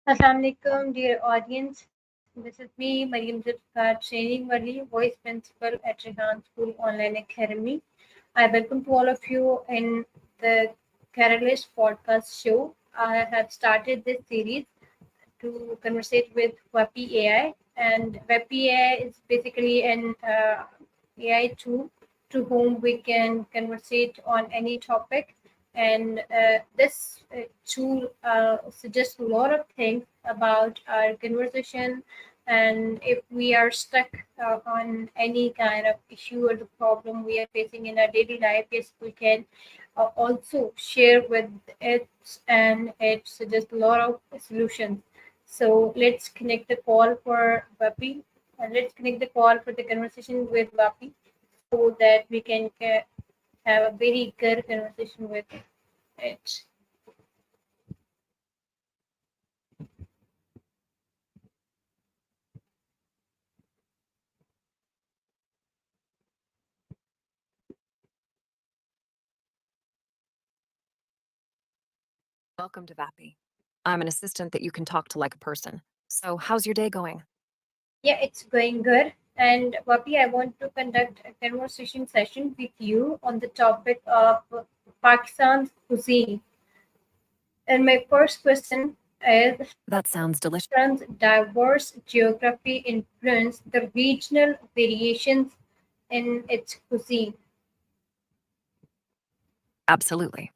Assalamualaikum, dear audience. This is me, Maryam Zulfiqar, Trainingwali, Voice Principal at Rehan School Online Academy. I welcome to all of you in the Carolist podcast show. I have started this series to conversate with Vapi AI, and Vapi AI is basically an AI tool to whom we can conversate on any topic. And this tool suggests a lot of things about our conversation. And if we are stuck on any kind of issue or the problem we are facing in our daily life, yes, we can also share with it, and it suggests a lot of solutions. So let's connect the call for Vapi. Let's connect the call for the conversation with Vapi so that we can have a very good conversation with it. Welcome to Vapi. I'm an assistant that you can talk to like a person. So, how's your day going? Yeah, it's going good. And Vapi, I want to conduct a conversation session with you on the topic of Pakistan's cuisine. And my first question is: That sounds delicious. Pakistan's diverse geography influence the regional variations in its cuisine. Absolutely.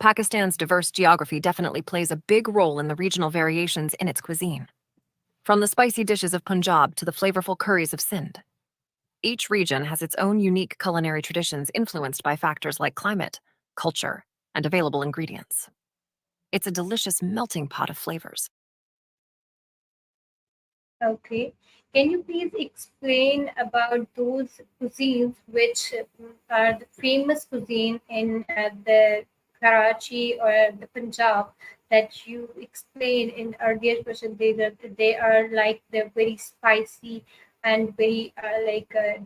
Pakistan's diverse geography definitely plays a big role in the regional variations in its cuisine. From the spicy dishes of Punjab to the flavorful curries of Sindh, each region has its own unique culinary traditions influenced by factors like climate, culture, and available ingredients. It's a delicious melting pot of flavors. Okay. Can you please explain about those cuisines which are the famous cuisine in the Karachi or the Punjab that you explained in earlier question? They are like they're very spicy and very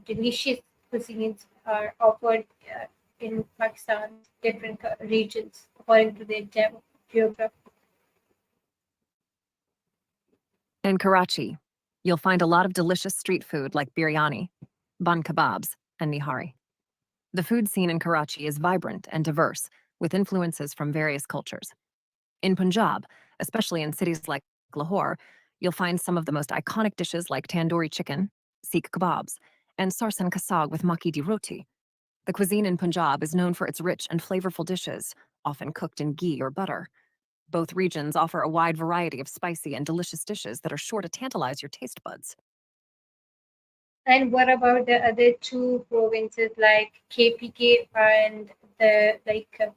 delicious cuisines are offered in Pakistan's different regions according to their geography. In Karachi, you'll find a lot of delicious street food like biryani, bun kebabs, and nihari. The food scene in Karachi is vibrant and diverse, with influences from various cultures. In Punjab, especially in cities like Lahore, you'll find some of the most iconic dishes like tandoori chicken, sikh kebabs, and sarson kasag with maki di roti. The cuisine in Punjab is known for its rich and flavorful dishes, often cooked in ghee or butter. Both regions offer a wide variety of spicy and delicious dishes that are sure to tantalize your taste buds. And what about the other two provinces like KPK and the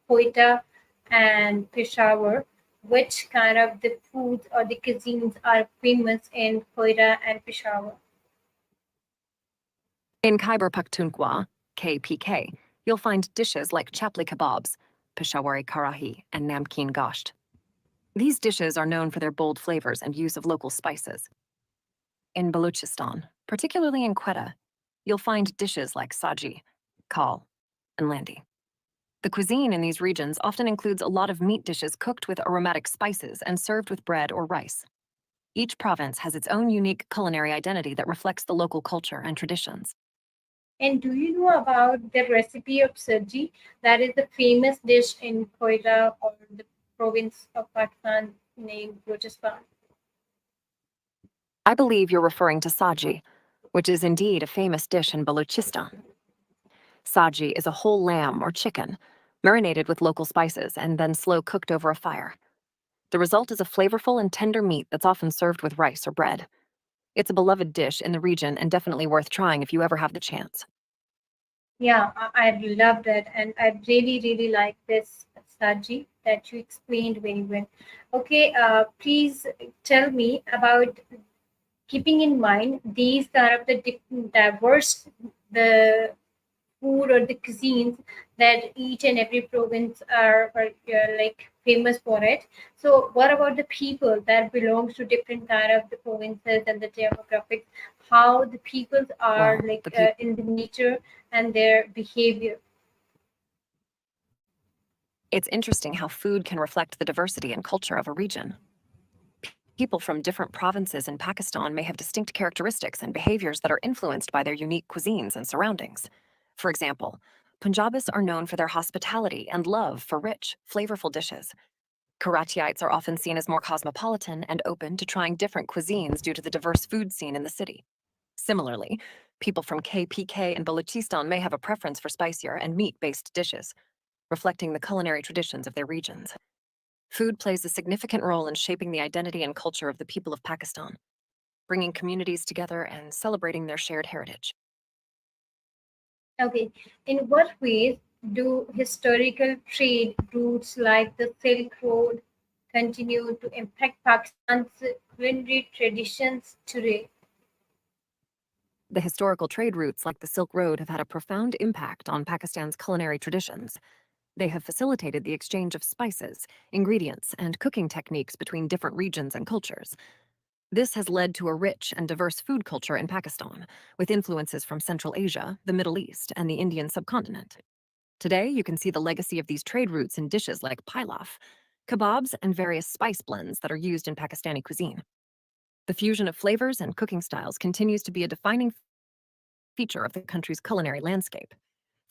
Quetta and Peshawar? Which kind of the foods or the cuisines are famous in Quetta and Peshawar? In Khyber Pakhtunkhwa, KPK, you'll find dishes like chapli kebabs, Peshawari karahi, and namkeen gasht. These dishes are known for their bold flavors and use of local spices. In Balochistan, particularly in Quetta, you'll find dishes like saji, kal, and landi. The cuisine in these regions often includes a lot of meat dishes cooked with aromatic spices and served with bread or rice. Each province has its own unique culinary identity that reflects the local culture and traditions. And do you know about the recipe of saji? That is the famous dish in Quetta or the province of Pakistan named Balochistan. I believe you're referring to saji, which is indeed a famous dish in Balochistan. Saji is a whole lamb or chicken, marinated with local spices and then slow cooked over a fire. The result is a flavorful and tender meat that's often served with rice or bread. It's a beloved dish in the region and definitely worth trying if you ever have the chance. Yeah, I loved it, and I really, really like this Saji that you explained very well. Okay, please tell me about keeping in mind these kind of the diverse the food or the cuisines that each and every province are like famous for it. So, what about the people that belongs to different kind of the provinces and the demographics? How the peoples are Well, like in the nature and their behavior. it's interesting how food can reflect the diversity and culture of a region. People from different provinces in Pakistan may have distinct characteristics and behaviors that are influenced by their unique cuisines and surroundings. For example, Punjabis are known for their hospitality and love for rich, flavorful dishes. Karachiites are often seen as more cosmopolitan and open to trying different cuisines due to the diverse food scene in the city. Similarly, people from KPK and Balochistan may have a preference for spicier and meat-based dishes, reflecting the culinary traditions of their regions. Food plays a significant role in shaping the identity and culture of the people of Pakistan, bringing communities together and celebrating their shared heritage. Okay. In what ways do historical trade routes like the Silk Road continue to impact Pakistan's culinary traditions today? The historical trade routes like the Silk Road have had a profound impact on Pakistan's culinary traditions. They have facilitated the exchange of spices, ingredients, and cooking techniques between different regions and cultures. This has led to a rich and diverse food culture in Pakistan, with influences from Central Asia, the Middle East, and the Indian subcontinent. Today, you can see the legacy of these trade routes in dishes like pilaf, kebabs, and various spice blends that are used in Pakistani cuisine. The fusion of flavors and cooking styles continues to be a defining feature of the country's culinary landscape,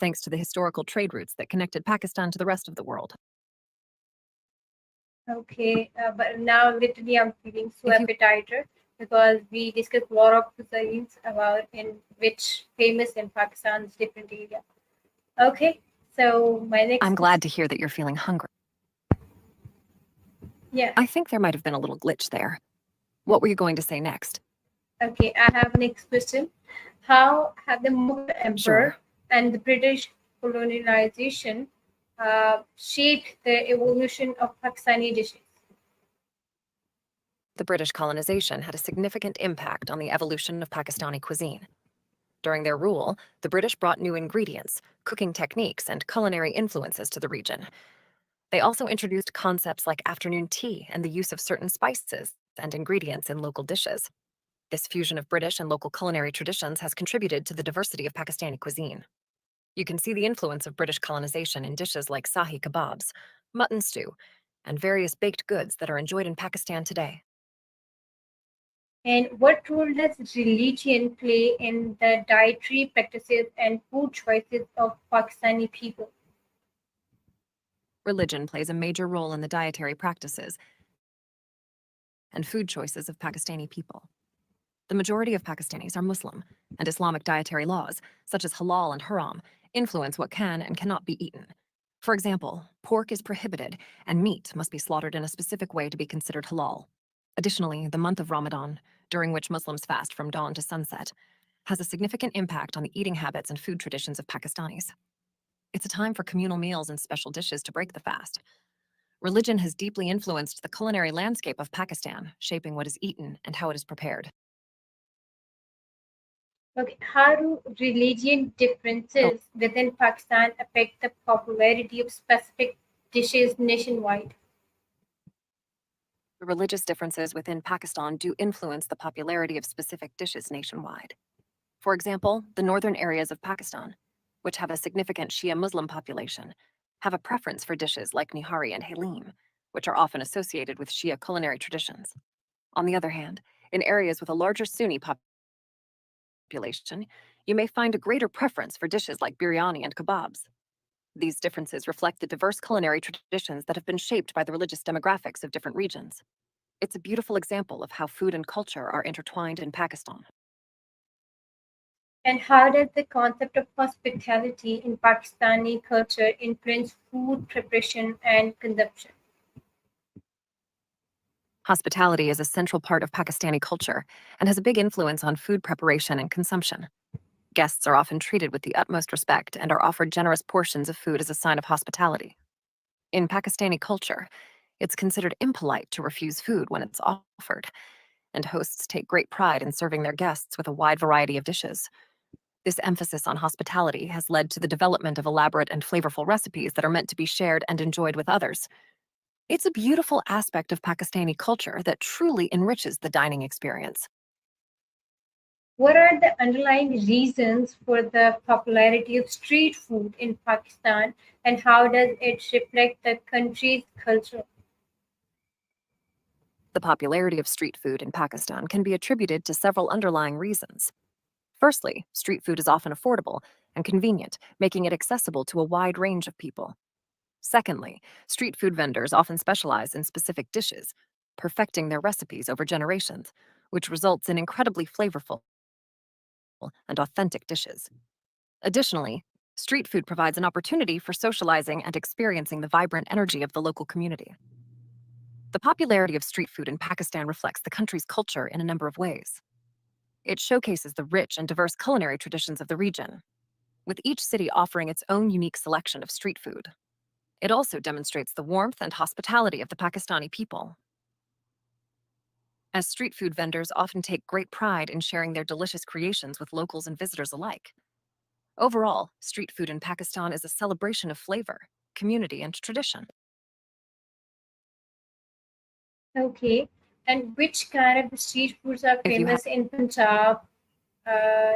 thanks to the historical trade routes that connected Pakistan to the rest of the world. Okay, but now literally I'm feeling so If you appetizer because we discussed a lot of cuisines about in which famous in Pakistan's different area. Okay, so my next I'm glad to hear that you're feeling hungry. yeah. I think there might have been a little glitch there. What were you going to say next? Okay, I have next question. How have the Mughal Emperor Sure. and the British colonialization shaped the evolution of Pakistani dishes? The British colonization had a significant impact on the evolution of Pakistani cuisine. During their rule, the British brought new ingredients, cooking techniques, and culinary influences to the region. They also introduced concepts like afternoon tea and the use of certain spices and ingredients in local dishes. This fusion of British and local culinary traditions has contributed to the diversity of Pakistani cuisine. You can see the influence of British colonization in dishes like sahi kebabs, mutton stew, and various baked goods that are enjoyed in Pakistan today. And what role does religion play in the dietary practices and food choices of Pakistani people? Religion plays a major role in the dietary practices and food choices of Pakistani people. The majority of Pakistanis are Muslim, and Islamic dietary laws, such as halal and haram, influence what can and cannot be eaten. For example, pork is prohibited, and meat must be slaughtered in a specific way to be considered halal. Additionally, the month of Ramadan, during which Muslims fast from dawn to sunset, has a significant impact on the eating habits and food traditions of Pakistanis. It's a time for communal meals and special dishes to break the fast. Religion has deeply influenced the culinary landscape of Pakistan, shaping what is eaten and how it is prepared. Okay, how do religion The differences within Pakistan affect the popularity of specific dishes nationwide? religious differences within Pakistan do influence the popularity of specific dishes nationwide. For example, the northern areas of Pakistan, which have a significant Shia Muslim population, have a preference for dishes like nihari and halim, which are often associated with Shia culinary traditions. On the other hand, in areas with a larger Sunni population, you may find a greater preference for dishes like biryani and kebabs. These differences reflect the diverse culinary traditions that have been shaped by the religious demographics of different regions. It's a beautiful example of how food and culture are intertwined in Pakistan. And how does the concept of hospitality in Pakistani culture influence food preparation and consumption? Hospitality is a central part of Pakistani culture and has a big influence on food preparation and consumption. Guests are often treated with the utmost respect and are offered generous portions of food as a sign of hospitality. In Pakistani culture, it's considered impolite to refuse food when it's offered, and hosts take great pride in serving their guests with a wide variety of dishes. This emphasis on hospitality has led to the development of elaborate and flavorful recipes that are meant to be shared and enjoyed with others. It's a beautiful aspect of Pakistani culture that truly enriches the dining experience. What are the underlying reasons for the popularity of street food in Pakistan and how does it reflect the country's culture? The popularity of street food in Pakistan can be attributed to several underlying reasons. Firstly, street food is often affordable and convenient, making it accessible to a wide range of people. Secondly, street food vendors often specialize in specific dishes, perfecting their recipes over generations, which results in incredibly flavorful and authentic dishes. Additionally, street food provides an opportunity for socializing and experiencing the vibrant energy of the local community. The popularity of street food in Pakistan reflects the country's culture in a number of ways. It showcases the rich and diverse culinary traditions of the region, with each city offering its own unique selection of street food. It also demonstrates the warmth and hospitality of the Pakistani people, as street food vendors often take great pride in sharing their delicious creations with locals and visitors alike. Overall, street food in Pakistan is a celebration of flavor, community, and tradition. Okay. And which kind of street foods are If you have, famous in Punjab,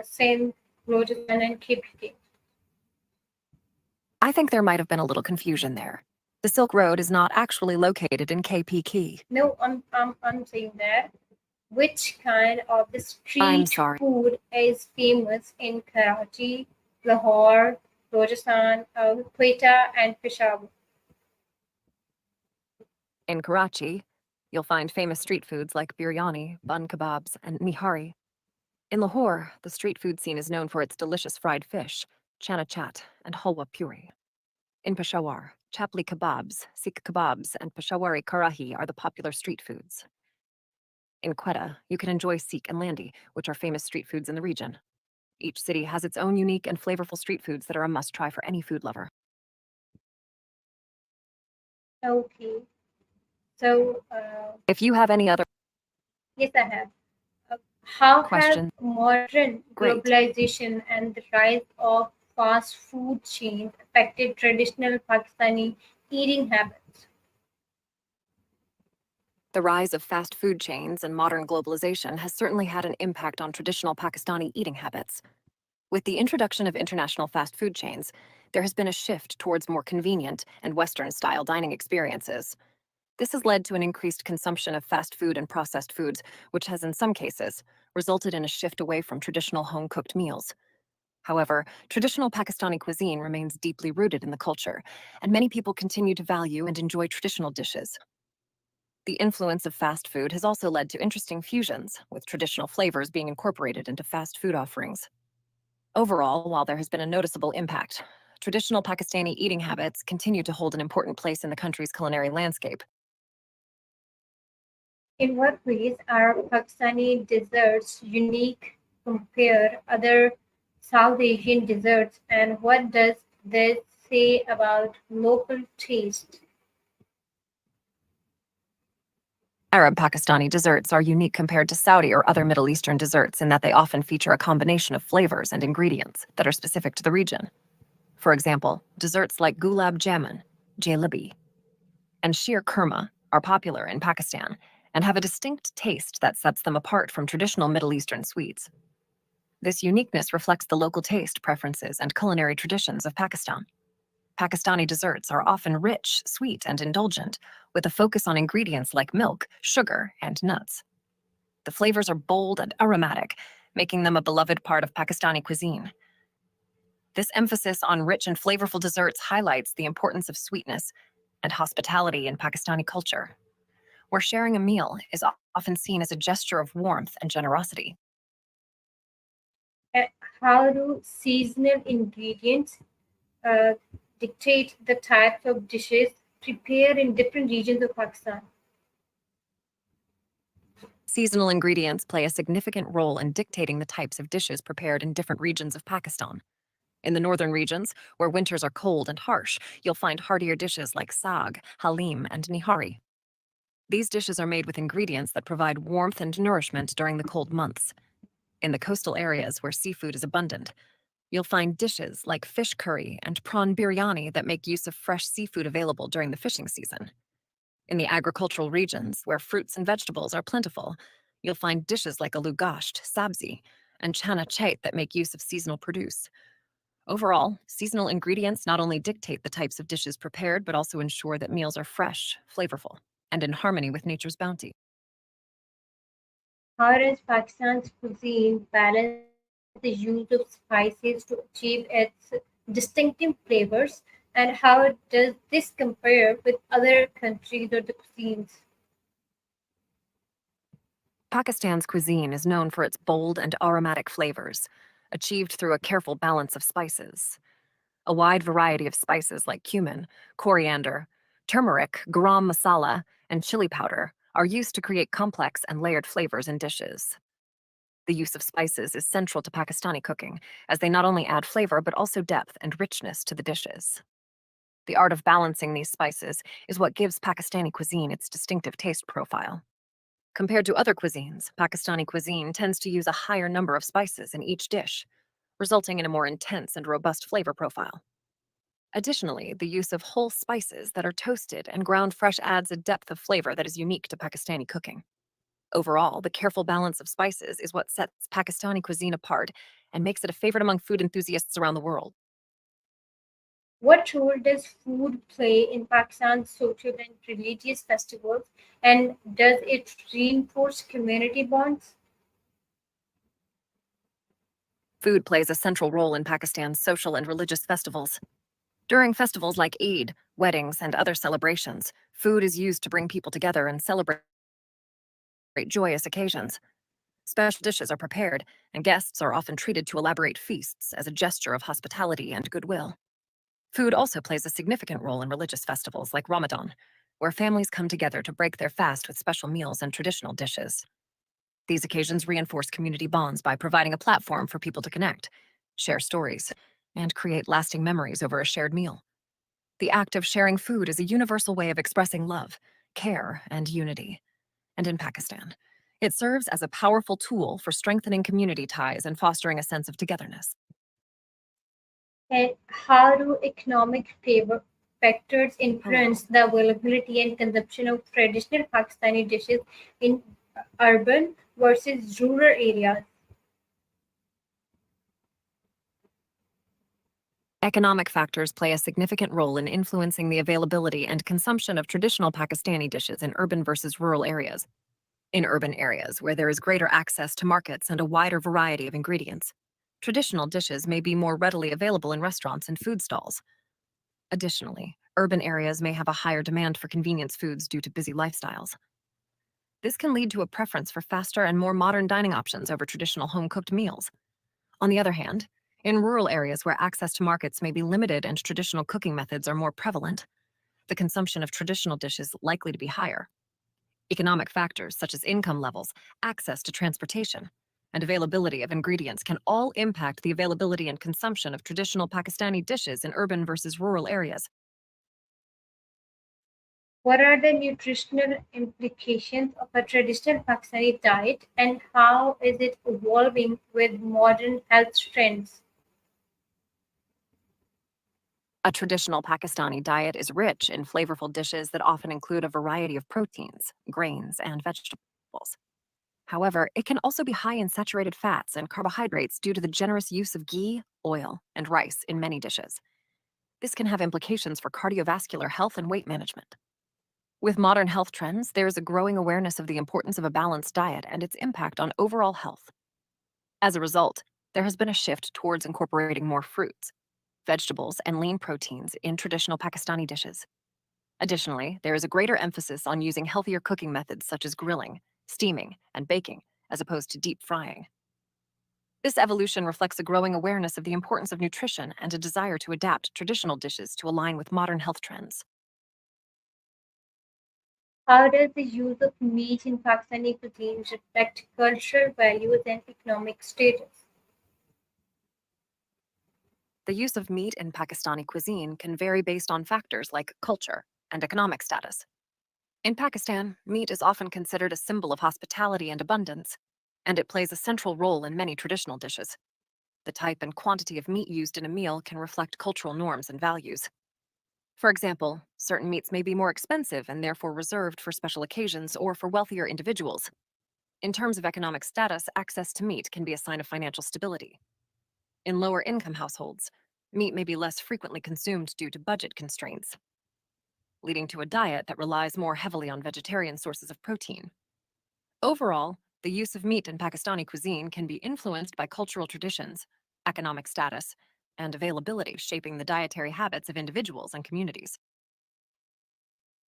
Sindh, Rajasthan, and KPK? I think there might have been a little confusion there. The Silk Road is not actually located in KPK. No, I'm saying that. Which kind of the I'm street sorry. food is famous in Karachi, Lahore, Rajasthan, Quetta, and Peshawar? In Karachi, you'll find famous street foods like biryani, bun kebabs, and nihari. In Lahore, the street food scene is known for its delicious fried fish, chana chat, and halwa puri. In Peshawar, chapli kebabs, sikh kebabs, and Peshawari karahi are the popular street foods. In Quetta, you can enjoy sikh and landi, which are famous street foods in the region. Each city has its own unique and flavorful street foods that are a must-try for any food lover. Okay. So, If you have any other yes, I have. How have questions, modern great. globalization and the rise of fast food chains affected traditional Pakistani eating habits? The rise of fast food chains and modern globalization has certainly had an impact on traditional Pakistani eating habits. With the introduction of international fast food chains, there has been a shift towards more convenient and Western-style dining experiences. This has led to an increased consumption of fast food and processed foods, which has, in some cases, resulted in a shift away from traditional home-cooked meals. However, traditional Pakistani cuisine remains deeply rooted in the culture, and many people continue to value and enjoy traditional dishes. The influence of fast food has also led to interesting fusions, with traditional flavors being incorporated into fast food offerings. Overall, while there has been a noticeable impact, traditional Pakistani eating habits continue to hold an important place in the country's culinary landscape. In what ways are Pakistani desserts unique compared other South Asian desserts, and what does this say about local taste? Arab Pakistani desserts are unique compared to Saudi or other Middle Eastern desserts in that they often feature a combination of flavors and ingredients that are specific to the region. For example, desserts like gulab jamun, jalebi, and sheer kurma are popular in Pakistan and have a distinct taste that sets them apart from traditional Middle Eastern sweets. This uniqueness reflects the local taste, preferences, and culinary traditions of Pakistan. Pakistani desserts are often rich, sweet, and indulgent, with a focus on ingredients like milk, sugar, and nuts. The flavors are bold and aromatic, making them a beloved part of Pakistani cuisine. This emphasis on rich and flavorful desserts highlights the importance of sweetness and hospitality in Pakistani culture, where sharing a meal is often seen as a gesture of warmth and generosity. And how do seasonal ingredients uh, dictate the types of dishes prepared in different regions of Pakistan? Seasonal ingredients play a significant role in dictating the types of dishes prepared in different regions of Pakistan. In the northern regions, where winters are cold and harsh, you'll find heartier dishes like saag, halim, and nihari. These dishes are made with ingredients that provide warmth and nourishment during the cold months. In the coastal areas where seafood is abundant, you'll find dishes like fish curry and prawn biryani that make use of fresh seafood available during the fishing season. In the agricultural regions, where fruits and vegetables are plentiful, you'll find dishes like aloo gasht, sabzi, and chana chait that make use of seasonal produce. Overall, seasonal ingredients not only dictate the types of dishes prepared, but also ensure that meals are fresh, flavorful, and in harmony with nature's bounty. How does Pakistan's cuisine balance the use of spices to achieve its distinctive flavors? And how does this compare with other countries or the cuisines? Pakistan's cuisine is known for its bold and aromatic flavors, achieved through a careful balance of spices. A wide variety of spices like cumin, coriander, turmeric, garam masala, and chili powder are used to create complex and layered flavors in dishes. The use of spices is central to Pakistani cooking, as they not only add flavor but also depth and richness to the dishes. The art of balancing these spices is what gives Pakistani cuisine its distinctive taste profile. Compared to other cuisines, Pakistani cuisine tends to use a higher number of spices in each dish, resulting in a more intense and robust flavor profile. Additionally, the use of whole spices that are toasted and ground fresh adds a depth of flavor that is unique to Pakistani cooking. Overall, the careful balance of spices is what sets Pakistani cuisine apart and makes it a favorite among food enthusiasts around the world. What role does food play in Pakistan's social and religious festivals, and does it reinforce community bonds? Food plays a central role in Pakistan's social and religious festivals. During festivals like Eid, weddings, and other celebrations, food is used to bring people together and celebrate joyous occasions. Special dishes are prepared, and guests are often treated to elaborate feasts as a gesture of hospitality and goodwill. Food also plays a significant role in religious festivals like Ramadan, where families come together to break their fast with special meals and traditional dishes. These occasions reinforce community bonds by providing a platform for people to connect, share stories, and create lasting memories over a shared meal. The act of sharing food is a universal way of expressing love, care, and unity. And in Pakistan, it serves as a powerful tool for strengthening community ties and fostering a sense of togetherness. And how do economic factors Hello. influence the availability and consumption of traditional Pakistani dishes in urban versus rural areas? Economic factors play a significant role in influencing the availability and consumption of traditional Pakistani dishes in urban versus rural areas. In urban areas, where there is greater access to markets and a wider variety of ingredients, traditional dishes may be more readily available in restaurants and food stalls. Additionally, urban areas may have a higher demand for convenience foods due to busy lifestyles. This can lead to a preference for faster and more modern dining options over traditional home cooked meals. On the other hand, in rural areas where access to markets may be limited and traditional cooking methods are more prevalent, the consumption of traditional dishes is likely to be higher. Economic factors such as income levels, access to transportation, and availability of ingredients can all impact the availability and consumption of traditional Pakistani dishes in urban versus rural areas. What are the nutritional implications of a traditional Pakistani diet, and how is it evolving with modern health trends? A traditional Pakistani diet is rich in flavorful dishes that often include a variety of proteins, grains, and vegetables. However, it can also be high in saturated fats and carbohydrates due to the generous use of ghee, oil, and rice in many dishes. This can have implications for cardiovascular health and weight management. With modern health trends, there is a growing awareness of the importance of a balanced diet and its impact on overall health. As a result, there has been a shift towards incorporating more fruits, vegetables, and lean proteins in traditional Pakistani dishes. Additionally, there is a greater emphasis on using healthier cooking methods such as grilling, steaming, and baking, as opposed to deep frying. This evolution reflects a growing awareness of the importance of nutrition and a desire to adapt traditional dishes to align with modern health trends. How does the use of meat in Pakistani cuisine reflect cultural values and economic status? The use of meat in Pakistani cuisine can vary based on factors like culture and economic status. In Pakistan, meat is often considered a symbol of hospitality and abundance, and it plays a central role in many traditional dishes. The type and quantity of meat used in a meal can reflect cultural norms and values. For example, certain meats may be more expensive and therefore reserved for special occasions or for wealthier individuals. In terms of economic status, access to meat can be a sign of financial stability. In lower income households, meat may be less frequently consumed due to budget constraints, leading to a diet that relies more heavily on vegetarian sources of protein. Overall, The use of meat in Pakistani cuisine can be influenced by cultural traditions, economic status, and availability, shaping the dietary habits of individuals and communities.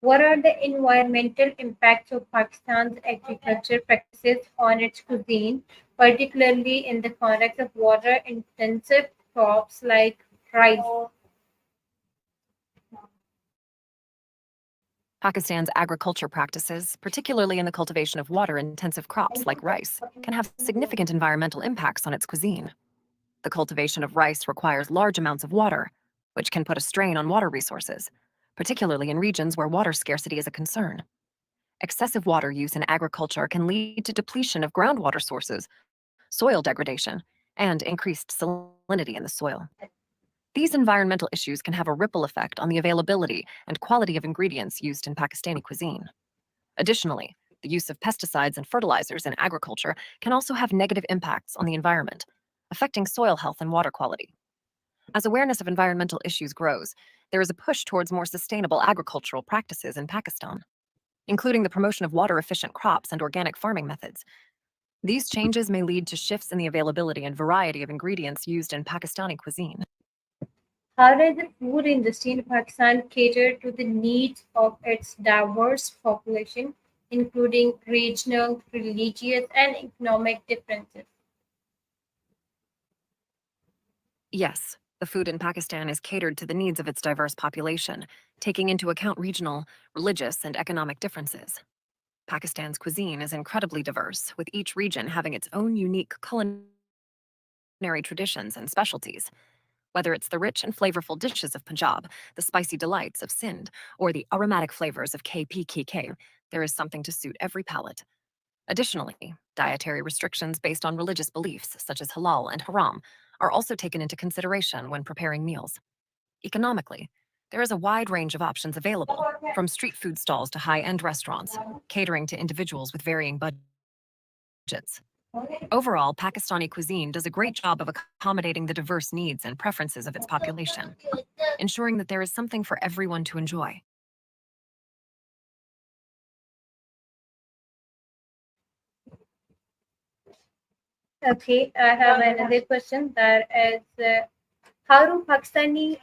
What are the environmental impacts of Pakistan's agriculture practices on its cuisine, particularly in the context of water intensive crops like rice? Pakistan's agriculture practices, particularly in the cultivation of water intensive crops like rice, can have significant environmental impacts on its cuisine. The cultivation of rice requires large amounts of water, which can put a strain on water resources, particularly in regions where water scarcity is a concern. Excessive water use in agriculture can lead to depletion of groundwater sources, soil degradation, and increased salinity in the soil. These environmental issues can have a ripple effect on the availability and quality of ingredients used in Pakistani cuisine. Additionally, the use of pesticides and fertilizers in agriculture can also have negative impacts on the environment, affecting soil health and water quality. As awareness of environmental issues grows, there is a push towards more sustainable agricultural practices in Pakistan, including the promotion of water efficient crops and organic farming methods. These changes may lead to shifts in the availability and variety of ingredients used in Pakistani cuisine. How does the food industry in Pakistan cater to the needs of its diverse population, including regional, religious, and economic differences? Yes, the food in Pakistan is catered to the needs of its diverse population, taking into account regional, religious, and economic differences. Pakistan's cuisine is incredibly diverse, with each region having its own unique culinary traditions and specialties. Whether it's the rich and flavorful dishes of Punjab, the spicy delights of Sindh, or the aromatic flavors of KPKK, there is something to suit every palate. Additionally, dietary restrictions based on religious beliefs, such as halal and haram, are also taken into consideration when preparing meals. Economically, there is a wide range of options available, from street food stalls to high end restaurants, catering to individuals with varying budgets. Overall, Pakistani cuisine does a great job of accommodating the diverse needs and preferences of its population, ensuring that there is something for everyone to enjoy. Okay, I have another question that is how do Pakistani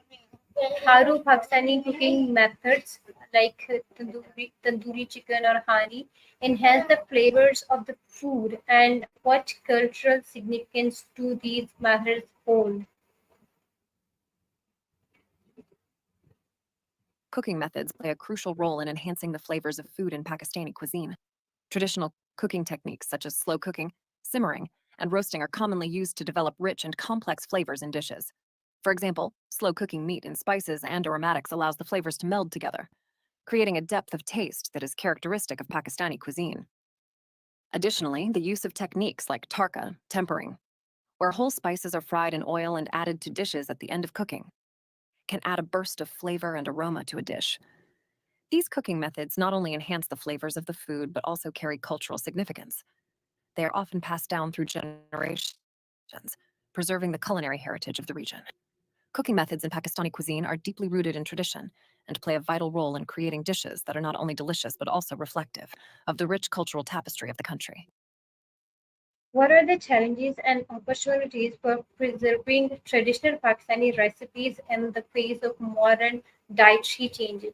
how do Pakistani cooking methods like tandoori chicken or hani enhance the flavors of the food, and what cultural significance do these methods hold? Cooking methods play a crucial role in enhancing the flavors of food in Pakistani cuisine. Traditional cooking techniques such as slow cooking, simmering, and roasting are commonly used to develop rich and complex flavors in dishes. For example, slow cooking meat in spices and aromatics allows the flavors to meld together, creating a depth of taste that is characteristic of Pakistani cuisine. Additionally, the use of techniques like tarka, tempering, where whole spices are fried in oil and added to dishes at the end of cooking, can add a burst of flavor and aroma to a dish. These cooking methods not only enhance the flavors of the food, but also carry cultural significance. They are often passed down through generations, preserving the culinary heritage of the region. Cooking methods in Pakistani cuisine are deeply rooted in tradition and play a vital role in creating dishes that are not only delicious but also reflective of the rich cultural tapestry of the country. What are the challenges and opportunities for preserving traditional Pakistani recipes in the face of modern dietary changes?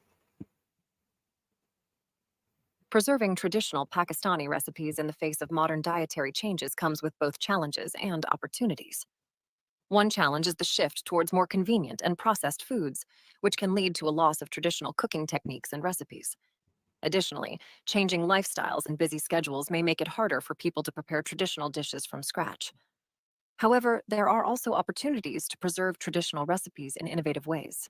Preserving traditional Pakistani recipes in the face of modern dietary changes comes with both challenges and opportunities. One challenge is the shift towards more convenient and processed foods, which can lead to a loss of traditional cooking techniques and recipes. Additionally, changing lifestyles and busy schedules may make it harder for people to prepare traditional dishes from scratch. However, there are also opportunities to preserve traditional recipes in innovative ways.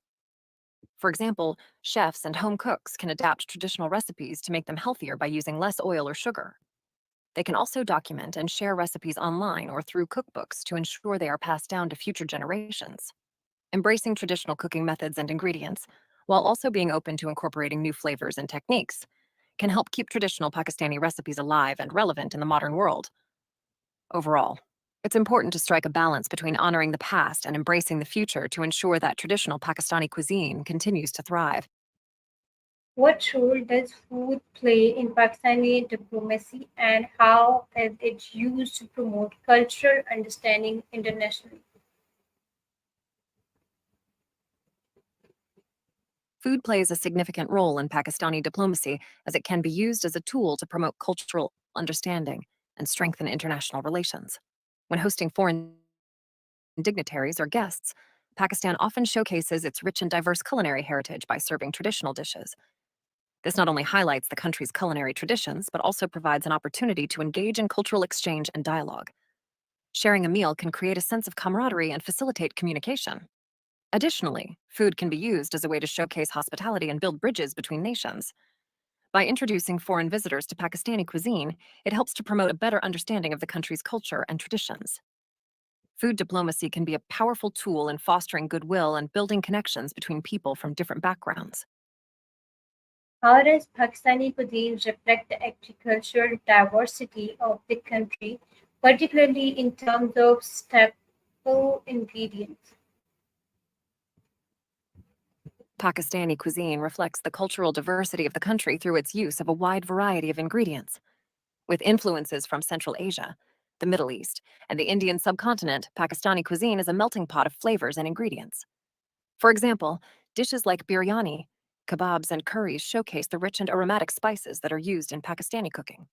For example, chefs and home cooks can adapt traditional recipes to make them healthier by using less oil or sugar. They can also document and share recipes online or through cookbooks to ensure they are passed down to future generations. Embracing traditional cooking methods and ingredients, while also being open to incorporating new flavors and techniques, can help keep traditional Pakistani recipes alive and relevant in the modern world. Overall, it's important to strike a balance between honoring the past and embracing the future to ensure that traditional Pakistani cuisine continues to thrive. What role does food play in Pakistani diplomacy and how is it used to promote cultural understanding internationally? Food plays a significant role in Pakistani diplomacy as it can be used as a tool to promote cultural understanding and strengthen international relations. When hosting foreign dignitaries or guests, Pakistan often showcases its rich and diverse culinary heritage by serving traditional dishes. This not only highlights the country's culinary traditions, but also provides an opportunity to engage in cultural exchange and dialogue. Sharing a meal can create a sense of camaraderie and facilitate communication. Additionally, food can be used as a way to showcase hospitality and build bridges between nations. By introducing foreign visitors to Pakistani cuisine, it helps to promote a better understanding of the country's culture and traditions. Food diplomacy can be a powerful tool in fostering goodwill and building connections between people from different backgrounds. How does Pakistani cuisine reflect the agricultural diversity of the country, particularly in terms of staple ingredients? Pakistani cuisine reflects the cultural diversity of the country through its use of a wide variety of ingredients. With influences from Central Asia, the Middle East, and the Indian subcontinent, Pakistani cuisine is a melting pot of flavors and ingredients. For example, dishes like biryani, kebabs, and curries showcase the rich and aromatic spices that are used in Pakistani cooking.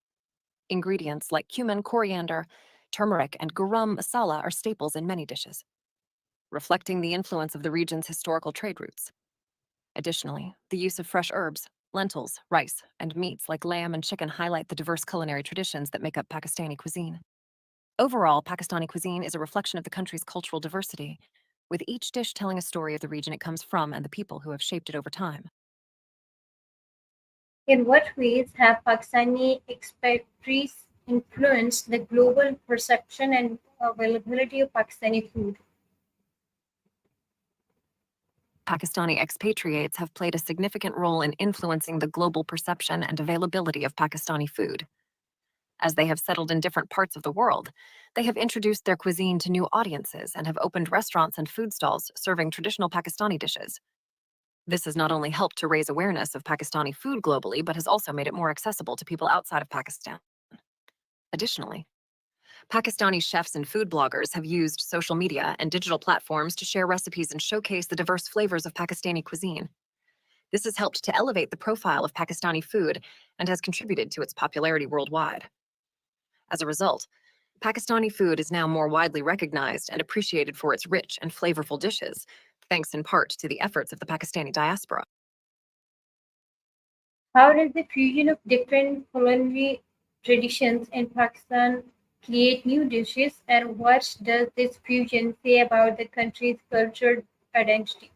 Ingredients like cumin, coriander, turmeric, and garam masala are staples in many dishes, reflecting the influence of the region's historical trade routes. Additionally, the use of fresh herbs, lentils, rice, and meats like lamb and chicken highlight the diverse culinary traditions that make up Pakistani cuisine. Overall, Pakistani cuisine is a reflection of the country's cultural diversity, with each dish telling a story of the region it comes from and the people who have shaped it over time. In what ways have Pakistani expatriates influenced the global perception and availability of Pakistani food? Pakistani expatriates have played a significant role in influencing the global perception and availability of Pakistani food. As they have settled in different parts of the world, they have introduced their cuisine to new audiences and have opened restaurants and food stalls serving traditional Pakistani dishes. This has not only helped to raise awareness of Pakistani food globally, but has also made it more accessible to people outside of Pakistan. Additionally, Pakistani chefs and food bloggers have used social media and digital platforms to share recipes and showcase the diverse flavors of Pakistani cuisine. This has helped to elevate the profile of Pakistani food and has contributed to its popularity worldwide. As a result, Pakistani food is now more widely recognized and appreciated for its rich and flavorful dishes, thanks in part to the efforts of the Pakistani diaspora. How does the fusion of different culinary traditions in Pakistan create new dishes, and what does this fusion say about the country's cultural identity?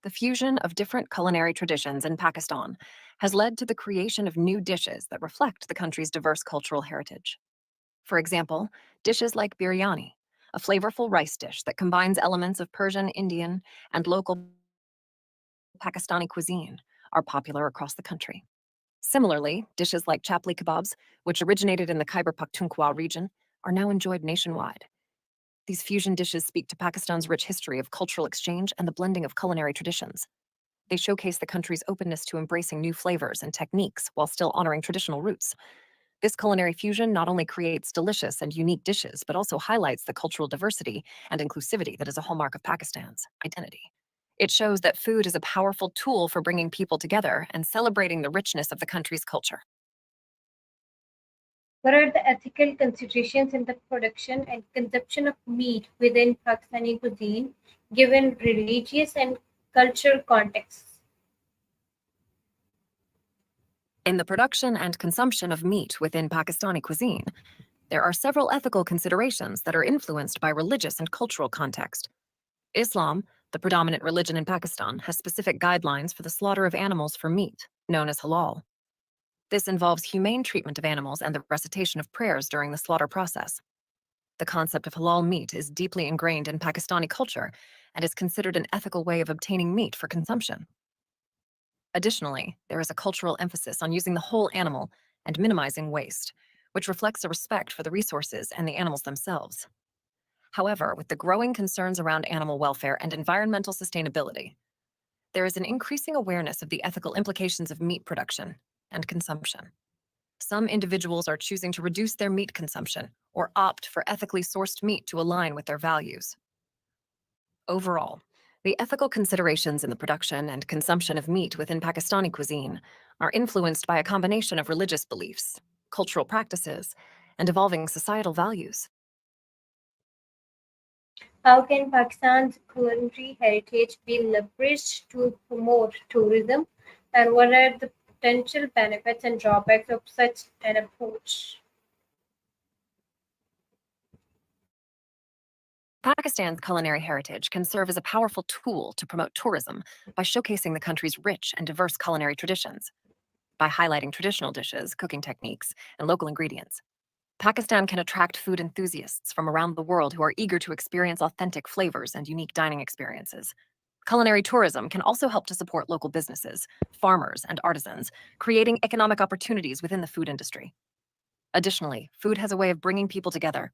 The fusion of different culinary traditions in Pakistan has led to the creation of new dishes that reflect the country's diverse cultural heritage. For example, dishes like biryani, a flavorful rice dish that combines elements of Persian, Indian, and local Pakistani cuisine, are popular across the country. Similarly, dishes like chapli kebabs, which originated in the Khyber Pakhtunkhwa region, are now enjoyed nationwide. These fusion dishes speak to Pakistan's rich history of cultural exchange and the blending of culinary traditions. They showcase the country's openness to embracing new flavors and techniques while still honoring traditional roots. This culinary fusion not only creates delicious and unique dishes, but also highlights the cultural diversity and inclusivity that is a hallmark of Pakistan's identity. It shows that food is a powerful tool for bringing people together and celebrating the richness of the country's culture. What are the ethical considerations in the production and consumption of meat within Pakistani cuisine, given religious and cultural contexts? In the production and consumption of meat within Pakistani cuisine, there are several ethical considerations that are influenced by religious and cultural context. Islam, the predominant religion in Pakistan, has specific guidelines for the slaughter of animals for meat, known as halal. This involves humane treatment of animals and the recitation of prayers during the slaughter process. The concept of halal meat is deeply ingrained in Pakistani culture and is considered an ethical way of obtaining meat for consumption. Additionally, there is a cultural emphasis on using the whole animal and minimizing waste, which reflects a respect for the resources and the animals themselves. However, with the growing concerns around animal welfare and environmental sustainability, there is an increasing awareness of the ethical implications of meat production and consumption. Some individuals are choosing to reduce their meat consumption or opt for ethically sourced meat to align with their values. Overall, the ethical considerations in the production and consumption of meat within Pakistani cuisine are influenced by a combination of religious beliefs, cultural practices, and evolving societal values. How can Pakistan's culinary heritage be leveraged to promote tourism, and what are the potential benefits and drawbacks of such an approach? Pakistan's culinary heritage can serve as a powerful tool to promote tourism by showcasing the country's rich and diverse culinary traditions. By highlighting traditional dishes, cooking techniques, and local ingredients, Pakistan can attract food enthusiasts from around the world who are eager to experience authentic flavors and unique dining experiences. Culinary tourism can also help to support local businesses, farmers, and artisans, creating economic opportunities within the food industry. Additionally, food has a way of bringing people together,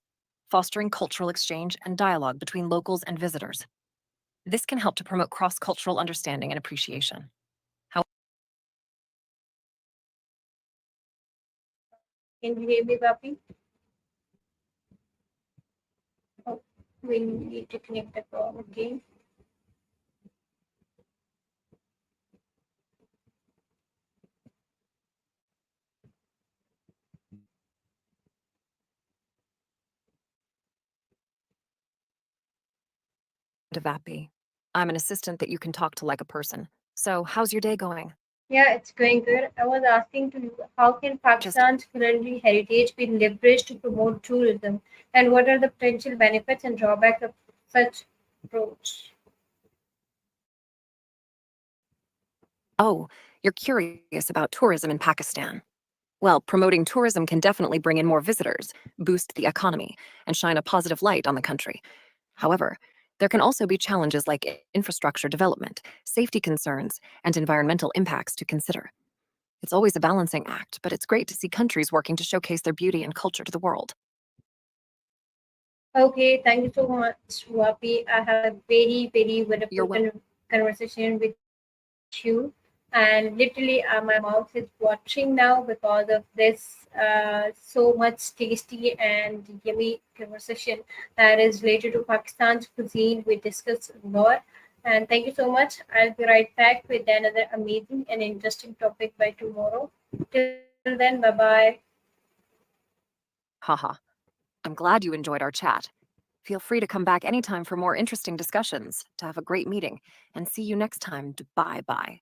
fostering cultural exchange and dialogue between locals and visitors. This can help to promote cross-cultural understanding and appreciation. Can you hear me, Vapi? Oh, we need to connect the call again. To Vapi. I'm an assistant that you can talk to like a person. So, how's your day going? Yeah, it's going good. I was asking to you, how can Pakistan's culinary heritage be leveraged to promote tourism, and what are the potential benefits and drawbacks of such approach? Oh, you're curious about tourism in Pakistan. Well, promoting tourism can definitely bring in more visitors, boost the economy, and shine a positive light on the country. However, there can also be challenges like infrastructure development, safety concerns, and environmental impacts to consider. It's always a balancing act, but it's great to see countries working to showcase their beauty and culture to the world. Okay, thank you so much, Wapi. I had a very You're wonderful welcome. conversation with you, and literally my mouth is watering now because of this so much tasty and yummy conversation that is related to Pakistan's cuisine. We discussed a lot, and thank you so much. I'll be right back with another amazing and interesting topic by tomorrow. Till then, bye bye. Haha. I'm glad you enjoyed our chat. Feel free to come back anytime for more interesting discussions, to have a great meeting, and see you next time. Bye bye.